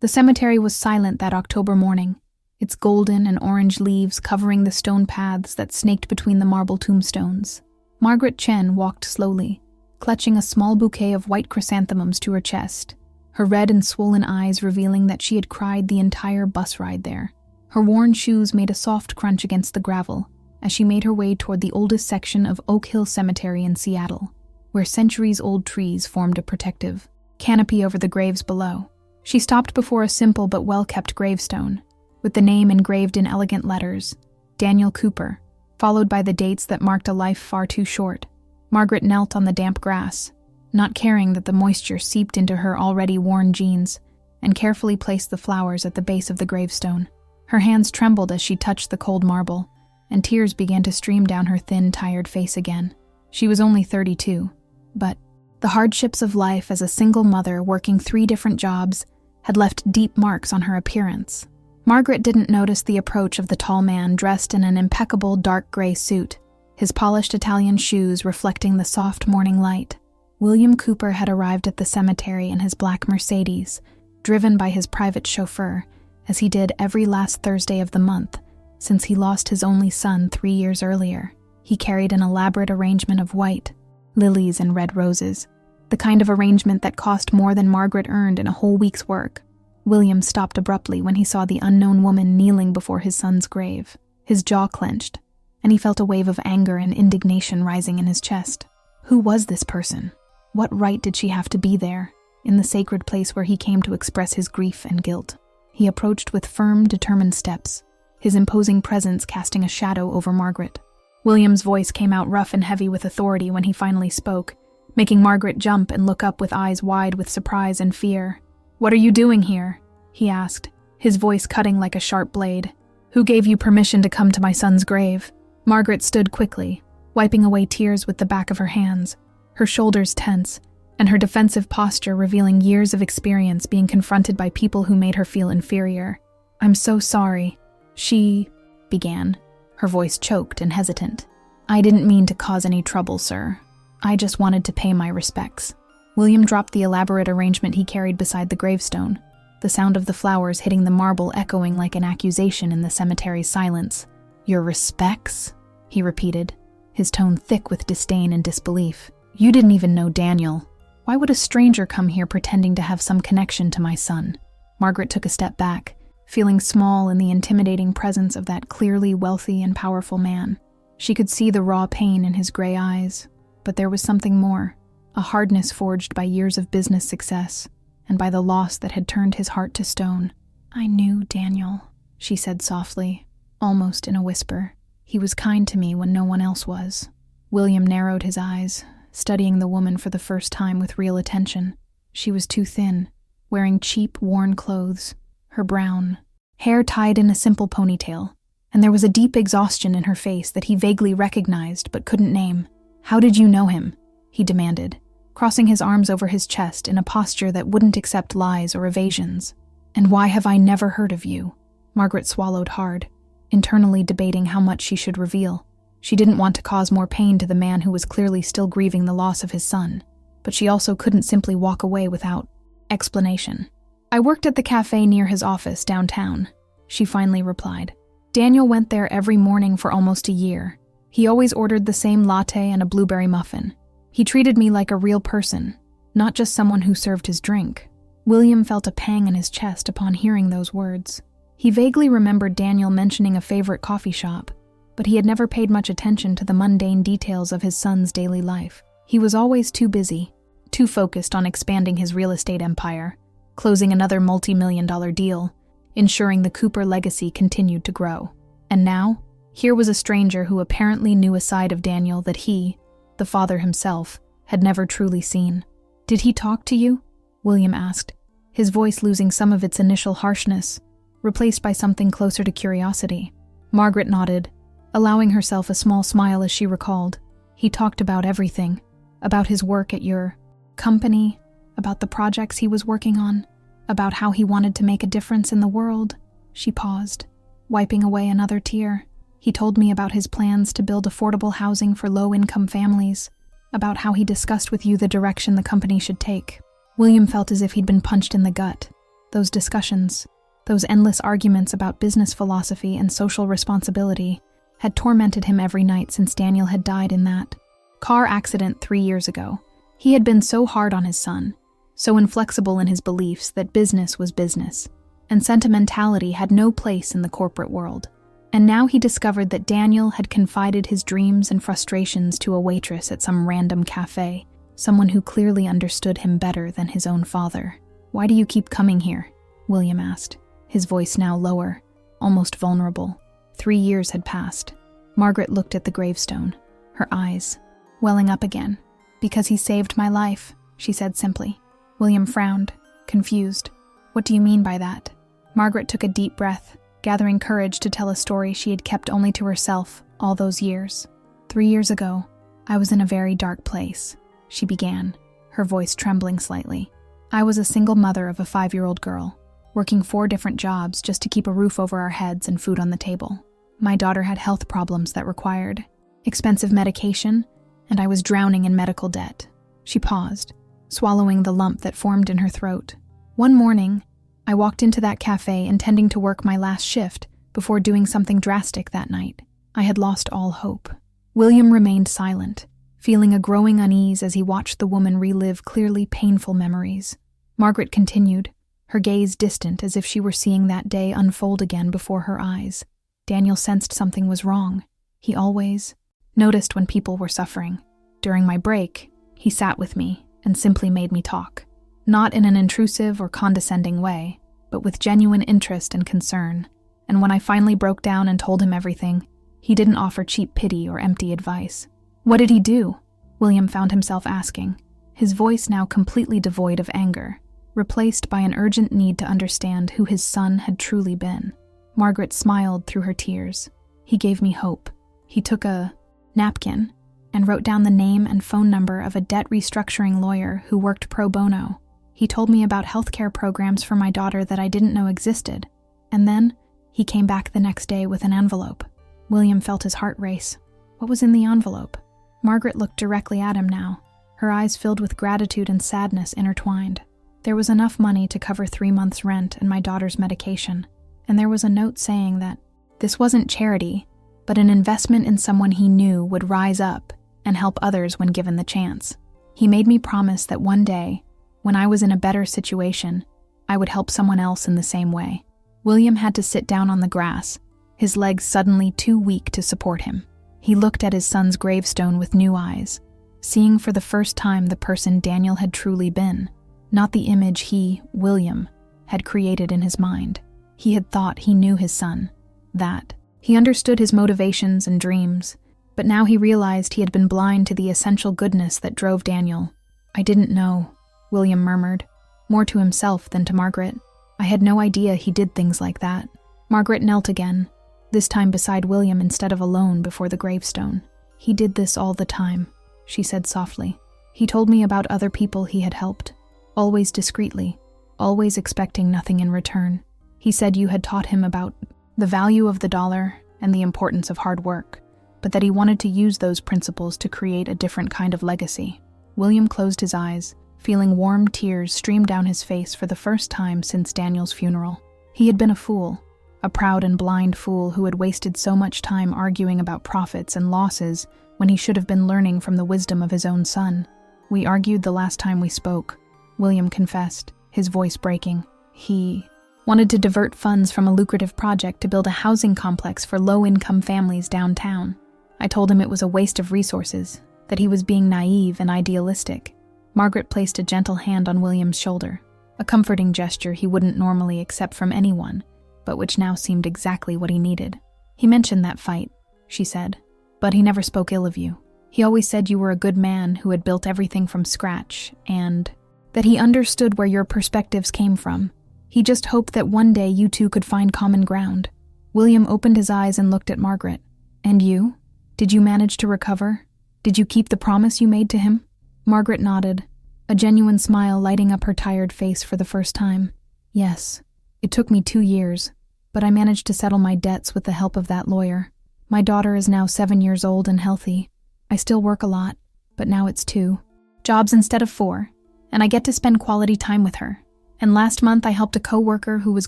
The cemetery was silent that October morning, its golden and orange leaves covering the stone paths that snaked between the marble tombstones. Margaret Chen walked slowly, clutching a small bouquet of white chrysanthemums to her chest, her red and swollen eyes revealing that she had cried the entire bus ride there. Her worn shoes made a soft crunch against the gravel as she made her way toward the oldest section of Oak Hill Cemetery in Seattle, where centuries-old trees formed a protective canopy over the graves below. She stopped before a simple but well-kept gravestone, with the name engraved in elegant letters, Daniel Cooper, followed by the dates that marked a life far too short. Margaret knelt on the damp grass, not caring that the moisture seeped into her already worn jeans, and carefully placed the flowers at the base of the gravestone. Her hands trembled as she touched the cold marble, and tears began to stream down her thin, tired face again. She was only 32, but the hardships of life as a single mother working 3 different jobs had left deep marks on her appearance. Margaret didn't notice the approach of the tall man dressed in an impeccable dark gray suit, his polished Italian shoes reflecting the soft morning light. William Cooper had arrived at the cemetery in his black Mercedes, driven by his private chauffeur, as he did every last Thursday of the month, since he lost his only son 3 years earlier. He carried an elaborate arrangement of white, lilies and red roses, the kind of arrangement that cost more than Margaret earned in a whole week's work. William stopped abruptly when he saw the unknown woman kneeling before his son's grave. His jaw clenched, and he felt a wave of anger and indignation rising in his chest. Who was this person? What right did she have to be there, in the sacred place where he came to express his grief and guilt? He approached with firm, determined steps, his imposing presence casting a shadow over Margaret. William's voice came out rough and heavy with authority when he finally spoke, making Margaret jump and look up with eyes wide with surprise and fear. "What are you doing here?" he asked, his voice cutting like a sharp blade. "Who gave you permission to come to my son's grave?" Margaret stood quickly, wiping away tears with the back of her hands, her shoulders tense, and her defensive posture revealing years of experience being confronted by people who made her feel inferior. "I'm so sorry," she began, her voice choked and hesitant. "I didn't mean to cause any trouble, sir. I just wanted to pay my respects." William dropped the elaborate arrangement he carried beside the gravestone, the sound of the flowers hitting the marble echoing like an accusation in the cemetery's silence. "Your respects?" he repeated, his tone thick with disdain and disbelief. "You didn't even know Daniel. Why would a stranger come here pretending to have some connection to my son?" Margaret took a step back, feeling small in the intimidating presence of that clearly wealthy and powerful man. She could see the raw pain in his gray eyes, but there was something more, a hardness forged by years of business success, and by the loss that had turned his heart to stone. "I knew Daniel," she said softly, almost in a whisper. "He was kind to me when no one else was." William narrowed his eyes, studying the woman for the first time with real attention. She was too thin, wearing cheap, worn clothes, her brown hair tied in a simple ponytail, and there was a deep exhaustion in her face that he vaguely recognized but couldn't name. "How did you know him?" he demanded, crossing his arms over his chest in a posture that wouldn't accept lies or evasions. "And why have I never heard of you?" Margaret swallowed hard, internally debating how much she should reveal. She didn't want to cause more pain to the man who was clearly still grieving the loss of his son, but she also couldn't simply walk away without explanation. "I worked at the cafe near his office downtown," she finally replied. "Daniel went there every morning for almost a year. He always ordered the same latte and a blueberry muffin. He treated me like a real person, not just someone who served his drink." William felt a pang in his chest upon hearing those words. He vaguely remembered Daniel mentioning a favorite coffee shop, but he had never paid much attention to the mundane details of his son's daily life. He was always too busy, too focused on expanding his real estate empire, closing another multi-million-dollar deal, ensuring the Cooper legacy continued to grow. And now, here was a stranger who apparently knew a side of Daniel that he, the father himself, had never truly seen. "Did he talk to you?" William asked, his voice losing some of its initial harshness, replaced by something closer to curiosity. Margaret nodded, allowing herself a small smile as she recalled. "He talked about everything, about his work at your company, about the projects he was working on, about how he wanted to make a difference in the world." She paused, wiping away another tear. "He told me about his plans to build affordable housing for low-income families, about how he discussed with you the direction the company should take." William felt as if he'd been punched in the gut. Those discussions, those endless arguments about business philosophy and social responsibility, had tormented him every night since Daniel had died in that car accident 3 years ago. He had been so hard on his son, so inflexible in his beliefs that business was business, and sentimentality had no place in the corporate world. And now he discovered that Daniel had confided his dreams and frustrations to a waitress at some random cafe, someone who clearly understood him better than his own father. "Why do you keep coming here?" William asked, his voice now lower, almost vulnerable. 3 years had passed. Margaret looked at the gravestone, her eyes welling up again. "Because he saved my life," she said simply. William frowned, confused. "What do you mean by that?" Margaret took a deep breath, gathering courage to tell a story she had kept only to herself all those years. 3 years ago, I was in a very dark place, she began, her voice trembling slightly. I was a single mother of a 5-year-old girl, working 4 different jobs just to keep a roof over our heads and food on the table. My daughter had health problems that required expensive medication, and I was drowning in medical debt. She paused, swallowing the lump that formed in her throat. One morning, I walked into that cafe intending to work my last shift before doing something drastic that night. I had lost all hope. William remained silent, feeling a growing unease as he watched the woman relive clearly painful memories. Margaret continued, her gaze distant as if she were seeing that day unfold again before her eyes. Daniel sensed something was wrong. He always noticed when people were suffering. During my break, he sat with me and simply made me talk. Not in an intrusive or condescending way, but with genuine interest and concern. And when I finally broke down and told him everything, he didn't offer cheap pity or empty advice. "What did he do?" William found himself asking, his voice now completely devoid of anger, replaced by an urgent need to understand who his son had truly been. Margaret smiled through her tears. "He gave me hope. He took a napkin and wrote down the name and phone number of a debt restructuring lawyer who worked pro bono. He told me about healthcare programs for my daughter that I didn't know existed. And then he came back the next day with an envelope." William felt his heart race. What was in the envelope? Margaret looked directly at him now, her eyes filled with gratitude and sadness intertwined. There was enough money to cover 3 months' rent and my daughter's medication, and there was a note saying that this wasn't charity, but an investment in someone he knew would rise up and help others when given the chance. He made me promise that one day, when I was in a better situation, I would help someone else in the same way. William had to sit down on the grass, his legs suddenly too weak to support him. He looked at his son's gravestone with new eyes, seeing for the first time the person Daniel had truly been, not the image he, William, had created in his mind. He had thought he knew his son, that he understood his motivations and dreams, but now he realized he had been blind to the essential goodness that drove Daniel. "I didn't know," William murmured, more to himself than to Margaret. "I had no idea he did things like that." Margaret knelt again, this time beside William instead of alone before the gravestone. "He did this all the time," she said softly. "He told me about other people he had helped, always discreetly, always expecting nothing in return. He said you had taught him about the value of the dollar and the importance of hard work, but that he wanted to use those principles to create a different kind of legacy." William closed his eyes, feeling warm tears stream down his face for the first time since Daniel's funeral. He had been a fool, a proud and blind fool who had wasted so much time arguing about profits and losses when he should have been learning from the wisdom of his own son. "We argued the last time we spoke," William confessed, his voice breaking. "He wanted to divert funds from a lucrative project to build a housing complex for low-income families downtown. I told him it was a waste of resources, that he was being naive and idealistic." Margaret placed a gentle hand on William's shoulder, a comforting gesture he wouldn't normally accept from anyone, but which now seemed exactly what he needed. "He mentioned that fight," she said, "but he never spoke ill of you. He always said you were a good man who had built everything from scratch, and that he understood where your perspectives came from. He just hoped that one day you two could find common ground." William opened his eyes and looked at Margaret. "And you? Did you manage to recover? Did you keep the promise you made to him?" Margaret nodded, a genuine smile lighting up her tired face for the first time. "Yes. It took me 2 years, but I managed to settle my debts with the help of that lawyer. My daughter is now 7 years old and healthy. I still work a lot, but now it's 2 jobs instead of 4, and I get to spend quality time with her. And last month I helped a coworker who was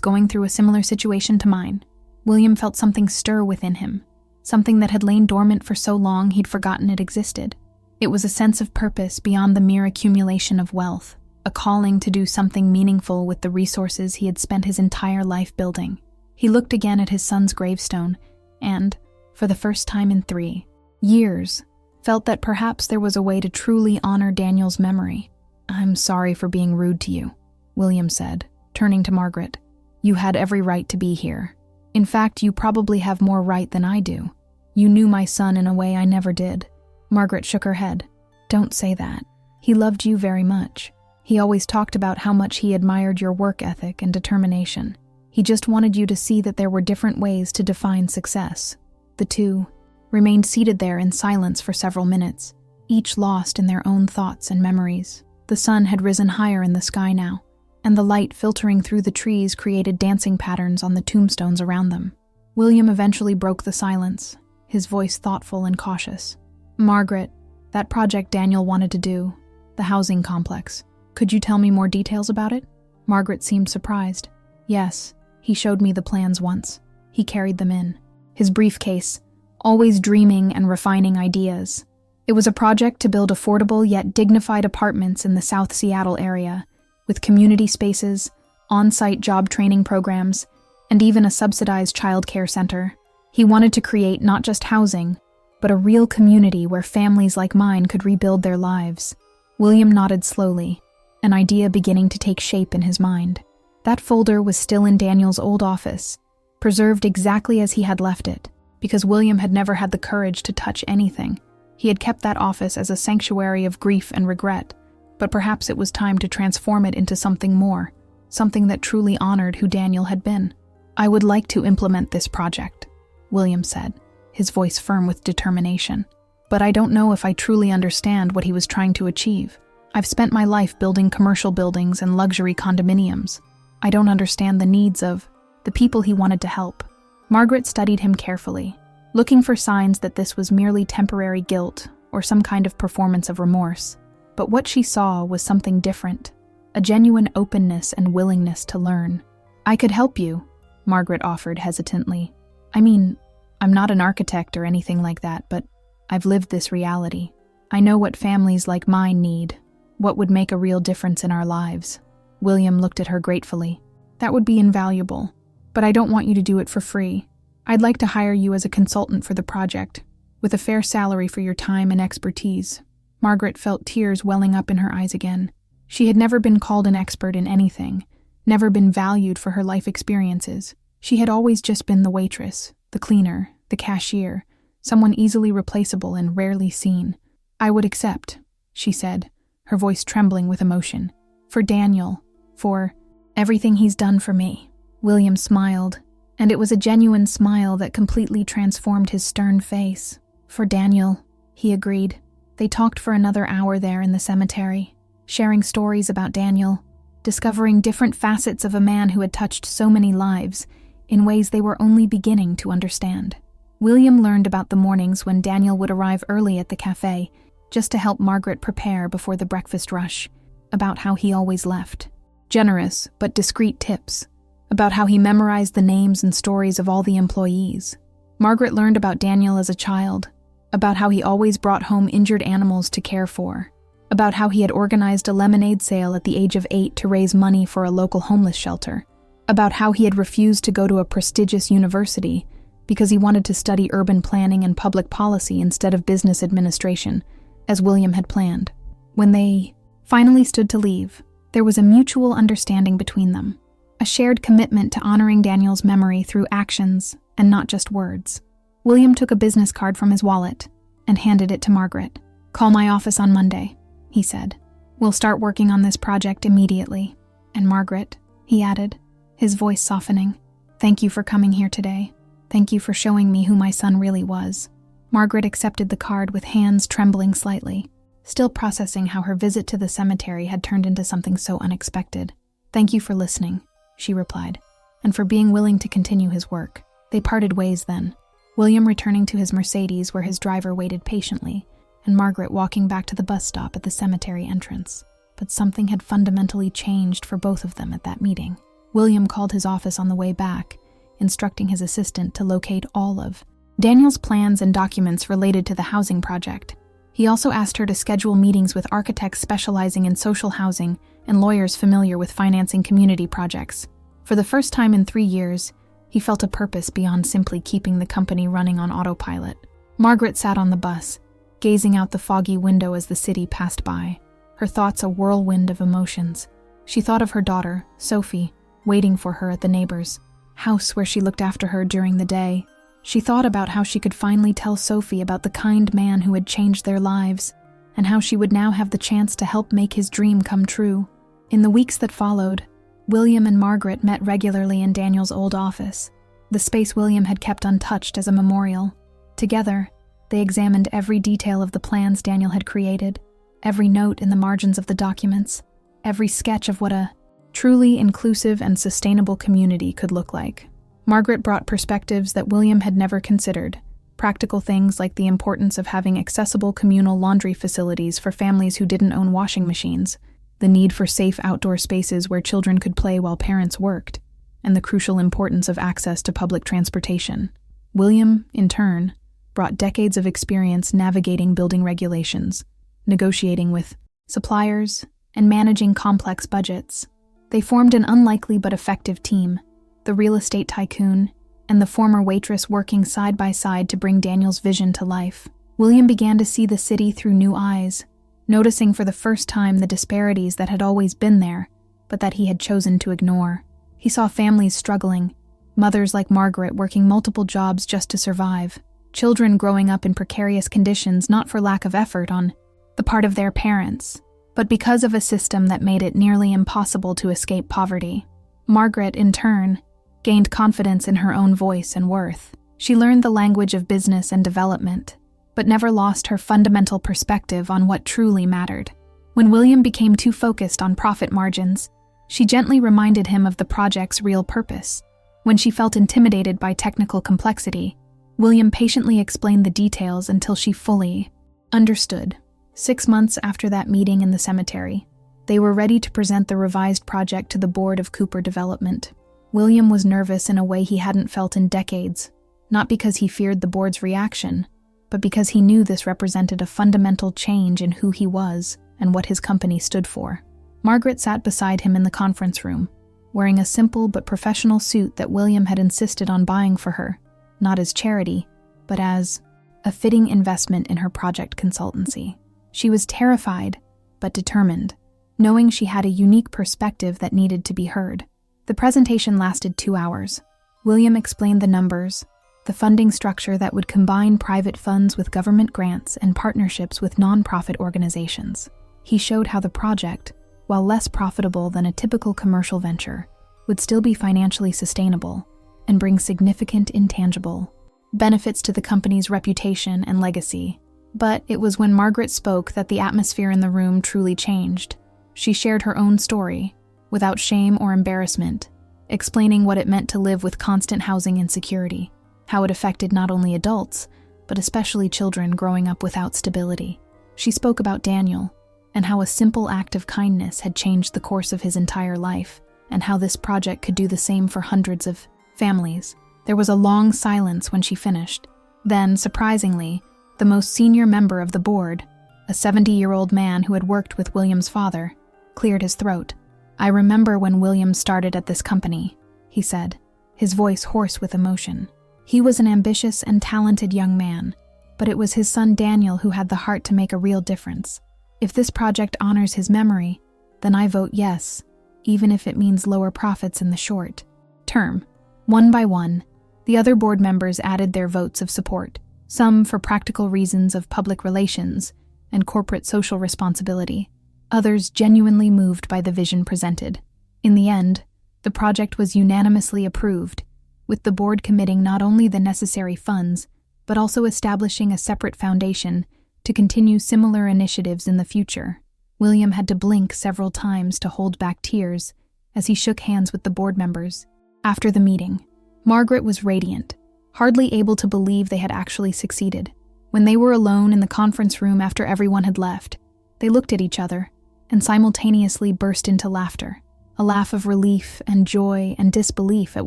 going through a similar situation to mine. William felt something stir within him, something that had lain dormant for so long he'd forgotten it existed. It was a sense of purpose beyond the mere accumulation of wealth, a calling to do something meaningful with the resources he had spent his entire life building. He looked again at his son's gravestone and, for the first time in 3 years, felt that perhaps there was a way to truly honor Daniel's memory. "I'm sorry for being rude to you," William said, turning to Margaret. "You had every right to be here. In fact, you probably have more right than I do. You knew my son in a way I never did." Margaret shook her head. "Don't say that. He loved you very much. He always talked about how much he admired your work ethic and determination. He just wanted you to see that there were different ways to define success." The two remained seated there in silence for several minutes, each lost in their own thoughts and memories. The sun had risen higher in the sky now, and the light filtering through the trees created dancing patterns on the tombstones around them. William eventually broke the silence, his voice thoughtful and cautious. "Margaret, that project Daniel wanted to do, the housing complex, could you tell me more details about it?" Margaret seemed surprised. "Yes, he showed me the plans once. He carried them in his briefcase, always dreaming and refining ideas. It was a project to build affordable yet dignified apartments in the South Seattle area, with community spaces, on-site job training programs, and even a subsidized childcare center. He wanted to create not just housing, but a real community where families like mine could rebuild their lives." William nodded slowly, an idea beginning to take shape in his mind. That folder was still in Daniel's old office, preserved exactly as he had left it, because William had never had the courage to touch anything. He had kept that office as a sanctuary of grief and regret, but perhaps it was time to transform it into something more, something that truly honored who Daniel had been. "I would like to implement this project," William said, his voice firm with determination. "But I don't know if I truly understand what he was trying to achieve. I've spent my life building commercial buildings and luxury condominiums. I don't understand the needs of the people he wanted to help." Margaret studied him carefully, looking for signs that this was merely temporary guilt or some kind of performance of remorse. But what she saw was something different, a genuine openness and willingness to learn. "I could help you," Margaret offered hesitantly. "I mean, I'm not an architect or anything like that, but I've lived this reality. I know what families like mine need, what would make a real difference in our lives." William looked at her gratefully. "That would be invaluable, but I don't want you to do it for free. I'd like to hire you as a consultant for the project, with a fair salary for your time and expertise." Margaret felt tears welling up in her eyes again. She had never been called an expert in anything, never been valued for her life experiences. She had always just been the waitress, the cleaner, the cashier, someone easily replaceable and rarely seen. "I would accept," she said, her voice trembling with emotion. "For Daniel, for everything he's done for me." William smiled, and it was a genuine smile that completely transformed his stern face. "For Daniel," he agreed. They talked for another hour there in the cemetery, sharing stories about Daniel, discovering different facets of a man who had touched so many lives in ways they were only beginning to understand. William learned about the mornings when Daniel would arrive early at the cafe just to help Margaret prepare before the breakfast rush, about how he always left generous but discreet tips, about how he memorized the names and stories of all the employees. Margaret learned about Daniel as a child, about how he always brought home injured animals to care for, about how he had organized a lemonade sale at the age of 8 to raise money for a local homeless shelter, about how he had refused to go to a prestigious university because he wanted to study urban planning and public policy instead of business administration, as William had planned. When they finally stood to leave, there was a mutual understanding between them, a shared commitment to honoring Daniel's memory through actions and not just words. William took a business card from his wallet and handed it to Margaret. "Call my office on Monday," he said. "We'll start working on this project immediately. And Margaret," he added, his voice softening, "thank you for coming here today. Thank you for showing me who my son really was." Margaret accepted the card with hands trembling slightly, still processing how her visit to the cemetery had turned into something so unexpected. "Thank you for listening," she replied, "and for being willing to continue his work." They parted ways then, William returning to his Mercedes where his driver waited patiently, and Margaret walking back to the bus stop at the cemetery entrance. But but something had fundamentally changed for both of them at that meeting. William called his office on the way back, instructing his assistant to locate all of Daniel's plans and documents related to the housing project. He also asked her to schedule meetings with architects specializing in social housing and lawyers familiar with financing community projects. For the first time in 3 years, he felt a purpose beyond simply keeping the company running on autopilot. Margaret sat on the bus, gazing out the foggy window as the city passed by, her thoughts a whirlwind of emotions. She thought of her daughter, Sophie, waiting for her at the neighbor's house where she looked after her during the day. She thought about how she could finally tell Sophie about the kind man who had changed their lives, and how she would now have the chance to help make his dream come true. In the weeks that followed, William and Margaret met regularly in Daniel's old office, the space William had kept untouched as a memorial. Together, they examined every detail of the plans Daniel had created, every note in the margins of the documents, every sketch of what a truly inclusive and sustainable community could look like. Margaret brought perspectives that William had never considered, practical things like the importance of having accessible communal laundry facilities for families who didn't own washing machines, the need for safe outdoor spaces where children could play while parents worked, and the crucial importance of access to public transportation. William, in turn, brought decades of experience navigating building regulations, negotiating with suppliers, and managing complex budgets. They formed an unlikely but effective team, the real estate tycoon and the former waitress working side by side to bring Daniel's vision to life. William began to see the city through new eyes, noticing for the first time the disparities that had always been there, but that he had chosen to ignore. He saw families struggling, mothers like Margaret working multiple jobs just to survive, children growing up in precarious conditions not for lack of effort on the part of their parents, but because of a system that made it nearly impossible to escape poverty. Margaret, in turn, gained confidence in her own voice and worth. She learned the language of business and development, but never lost her fundamental perspective on what truly mattered. When William became too focused on profit margins, she gently reminded him of the project's real purpose. When she felt intimidated by technical complexity, William patiently explained the details until she fully understood. 6 months after that meeting in the cemetery, they were ready to present the revised project to the board of Cooper Development. William was nervous in a way he hadn't felt in decades, not because he feared the board's reaction, but because he knew this represented a fundamental change in who he was and what his company stood for. Margaret sat beside him in the conference room, wearing a simple but professional suit that William had insisted on buying for her, not as charity, but as a fitting investment in her project consultancy. She was terrified, but determined, knowing she had a unique perspective that needed to be heard. The presentation lasted 2 hours. William explained the numbers, the funding structure that would combine private funds with government grants and partnerships with nonprofit organizations. He showed how the project, while less profitable than a typical commercial venture, would still be financially sustainable and bring significant intangible benefits to the company's reputation and legacy. But it was when Margaret spoke that the atmosphere in the room truly changed. She shared her own story, without shame or embarrassment, explaining what it meant to live with constant housing insecurity, how it affected not only adults, but especially children growing up without stability. She spoke about Daniel, and how a simple act of kindness had changed the course of his entire life, and how this project could do the same for hundreds of families. There was a long silence when she finished. Then, surprisingly, the most senior member of the board, a 70-year-old man who had worked with William's father, cleared his throat. "I remember when William started at this company," he said, his voice hoarse with emotion. He was an ambitious and talented young man, but it was his son Daniel who had the heart to make a real difference. If this project honors his memory, then I vote yes, even if it means lower profits in the short term. One by one, the other board members added their votes of support, some for practical reasons of public relations and corporate social responsibility, others genuinely moved by the vision presented. In the end, the project was unanimously approved, with the board committing not only the necessary funds, but also establishing a separate foundation to continue similar initiatives in the future. William had to blink several times to hold back tears as he shook hands with the board members. After the meeting, Margaret was radiant, hardly able to believe they had actually succeeded. When they were alone in the conference room after everyone had left, they looked at each other, and simultaneously burst into laughter, a laugh of relief and joy and disbelief at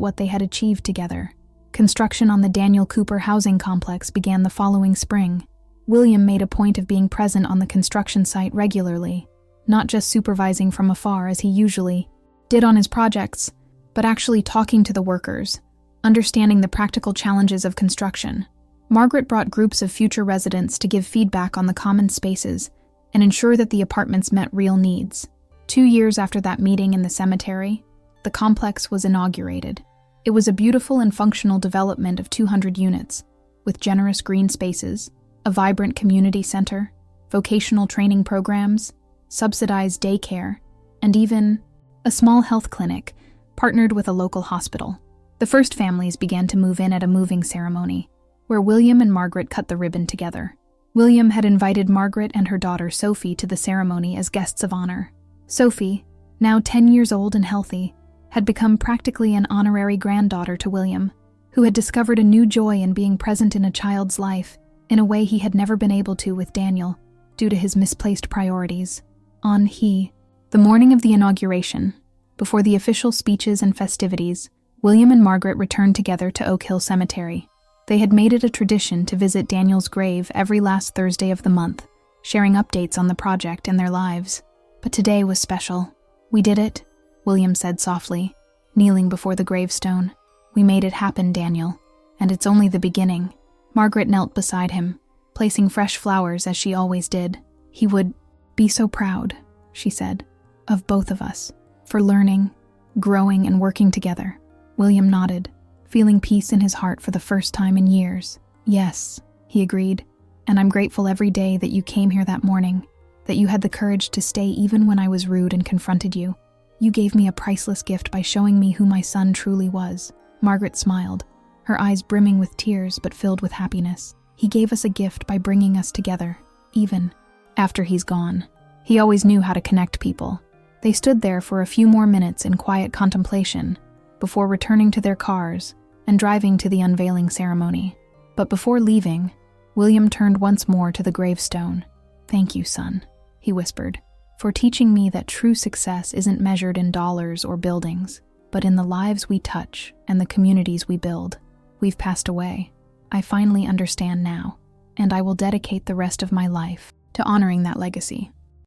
what they had achieved together. Construction on the Daniel Cooper housing complex began the following spring. William made a point of being present on the construction site regularly, not just supervising from afar as he usually did on his projects, but actually talking to the workers, understanding the practical challenges of construction. Margaret brought groups of future residents to give feedback on the common spaces and ensure that the apartments met real needs. 2 years after that meeting in the cemetery, the complex was inaugurated. It was a beautiful and functional development of 200 units, with generous green spaces, a vibrant community center, vocational training programs, subsidized daycare, and even a small health clinic partnered with a local hospital. The first families began to move in at a moving ceremony, where William and Margaret cut the ribbon together. William had invited Margaret and her daughter Sophie to the ceremony as guests of honor. Sophie, now 10 years old and healthy, had become practically an honorary granddaughter to William, who had discovered a new joy in being present in a child's life in a way he had never been able to with Daniel, due to his misplaced priorities. The morning of the inauguration, before the official speeches and festivities, William and Margaret returned together to Oak Hill Cemetery. They had made it a tradition to visit Daniel's grave every last Thursday of the month, sharing updates on the project and their lives. But today was special. "We did it," William said softly, kneeling before the gravestone. "We made it happen, Daniel, and it's only the beginning." Margaret knelt beside him, placing fresh flowers as she always did. "He would be so proud," she said, "of both of us, for learning, growing, and working together." William nodded, feeling peace in his heart for the first time in years. "Yes," he agreed, "and I'm grateful every day that you came here that morning, that you had the courage to stay even when I was rude and confronted you. You gave me a priceless gift by showing me who my son truly was." Margaret smiled, her eyes brimming with tears but filled with happiness. "He gave us a gift by bringing us together, even after he's gone. He always knew how to connect people." They stood there for a few more minutes in quiet contemplation before returning to their cars and driving to the unveiling ceremony. But before leaving, William turned once more to the gravestone. "Thank you, son," he whispered, "for teaching me that true success isn't measured in dollars or buildings, but in the lives we touch and the communities we build. We've passed away. I finally understand now, and I will dedicate the rest of my life to honoring that legacy."